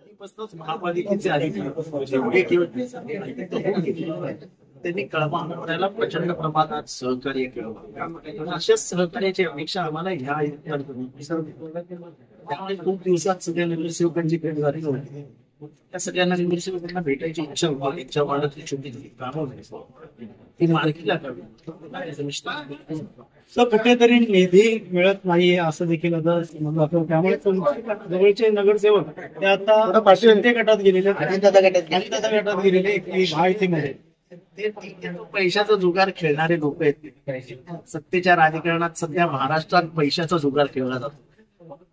आधीपासूनच महापालिकेचे अधिकारी जेवढे किंवा त्यांनी कळवा करायला प्रचंड प्रमाणात सहकार्य केलं. अशाच सहकार्याची अपेक्षा आम्हाला ह्या आयुक्तांकडून. त्यामुळे खूप दिवसात सगळ्या नगरसेवकांची भेट झाली होती. त्या सगळ्या नगरसेवकांना भेटायची इच्छा होती. त्यांच्या वाढत छोटी कामं ती मार्गी लागावी. कुठेतरी निधी मिळत नाहीये असं देखील आता समजलं. त्यामुळे जवळचे नगरसेवक ते आता शिंदे गटात गेलेले, अजितदादा गटात गेलेले महायुतीमध्ये. ते पैशाचा जुगार खेळणारे लोक आहेत. सत्तेच्या राजकारणात सध्या महाराष्ट्रात पैशाचा जुगार खेळला जातो.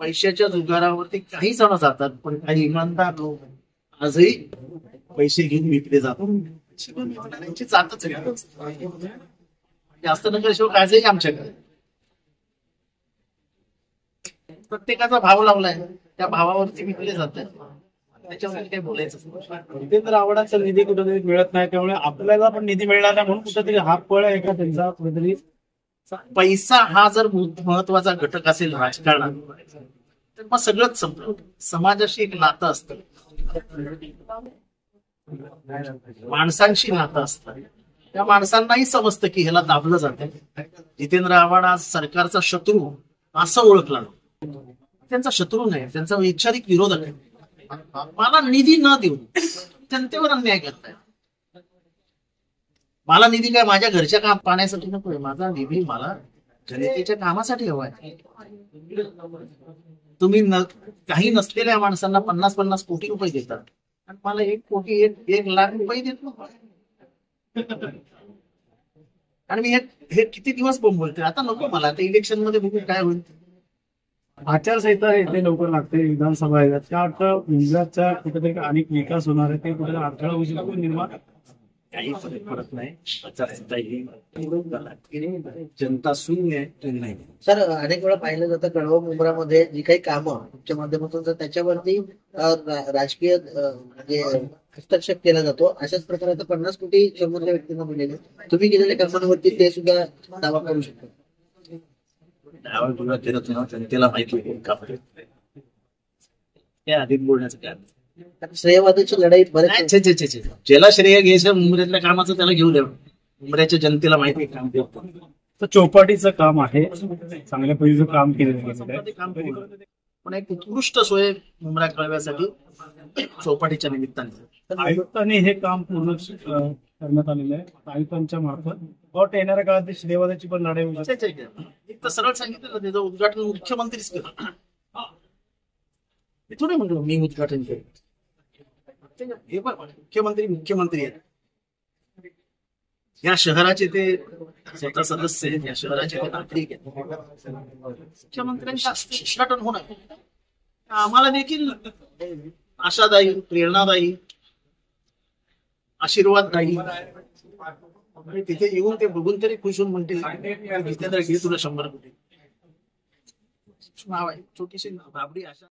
पैशाच्या जुगारावरती काही जण जातात, पण काही इमानदार लोक आजही पैसे घेऊन विकले जातात. त्यांची जातच जास्त नगरसेवक आजही आमच्याकडे प्रत्येकाचा भाव लावलाय, त्या भावावरती विकले जातात. त्याच्यावर काही बोलायचं. जितेंद्र आव्हाडांचा निधी कुठेतरी मिळत नाही, त्यामुळे आपल्याला पण निधी मिळणार नाही म्हणून कुठेतरी हा पळ आहे का त्यांचा? कुठेतरी पैसा हा जर महत्वाचा घटक असेल राजकारणात तर मग सगळंच संपलं. समाजाशी एक नातं असतं, माणसांशी नातं असतं. त्या माणसांनाही समजतं की ह्याला दाबलं जातं. जितेंद्र आव्हाड आज सरकारचा शत्रू असं ओळखला, त्यांचा शत्रू नाही, त्यांचा वैचारिक विरोधक आहे. मला निधी न देऊ जनतेवर अन्याय करताय. मला निधी काय माझ्या घरच्या काम पाण्यासाठी नकोय. माझा निधी मला जनतेच्या कामासाठी हवाय. तुम्ही काही नसलेल्या माणसांना 50-50 कोटी रुपये देतात आणि मला 1 कोटी 1 लाख रुपये देतो. आणि मी हे किती दिवस बोलतोय. आता नको मला, आता इलेक्शन मध्ये बघू काय होईल. आचारसंहिता येथे लवकर लागते, विधानसभा आहे. त्या अर्थात गुजरातचा कुठेतरी अनेक विकास होणार आहे, ते कुठेतरी अडथळा होऊ शकतो निर्माण. काही फरक पडत नाही. आचारसंहिता ही जनता शून्य नाही. सर, अनेक वेळा पाहिलं जातं कळवा मुंब्रामध्ये जी काही कामं तुमच्या माध्यमातून त्याच्यावरती राजकीय म्हणजे हस्तक्षेप केला जातो. अशाच प्रकारे आता 50 कोटी समोरच्या व्यक्तींना दिलेले, तुम्ही केलेल्या कामांवरती ते सुद्धा दावा करू शकतो. जनतेला माहिती आहे त्या आधी बोलण्याचं काय. श्रेयवादाची लढाई बरेच ज्याला श्रेय घ्यायचं मुंबईतल्या कामाचं त्याला घेऊ द्यावं. मुंबईच्या जनतेला माहिती आहे काम करतो. तर चौपाटीचं काम आहे, चांगल्या पद्धतीचं काम केलेलं. पण एक उत्कृष्ट सोय मुंबई कळव्यासाठी चौपाटीच्या निमित्ताने आयुक्तांनी हे काम पूर्ण करण्यात आलेलं आहे. आयुक्तांच्या मार्फत येणाऱ्या काळात श्रेयवादाची पण लढाई होऊ शकते. एक तर सरळ सांगितलं, त्याचं उद्घाटन मुख्यमंत्रीच केलं. मी थोडे म्हणतो मी उद्घाटन केलं. हे पण मुख्यमंत्री आहेत. या शहराचे ते स्वतः सदस्य आहेत, या शहराचे ते नागरिक आहेत. मुख्यमंत्र्यांच्या हस्ते उद्घाटन होणार. आम्हाला देखील आशादायी, प्रेरणादायी, आशीर्वाददायी. तिथे येऊन ते बघून तरी खुश होऊन म्हणतील जितेंद्र घे तुला 100 कोटी. नाव आहे छोटीशी बाबडी आशा.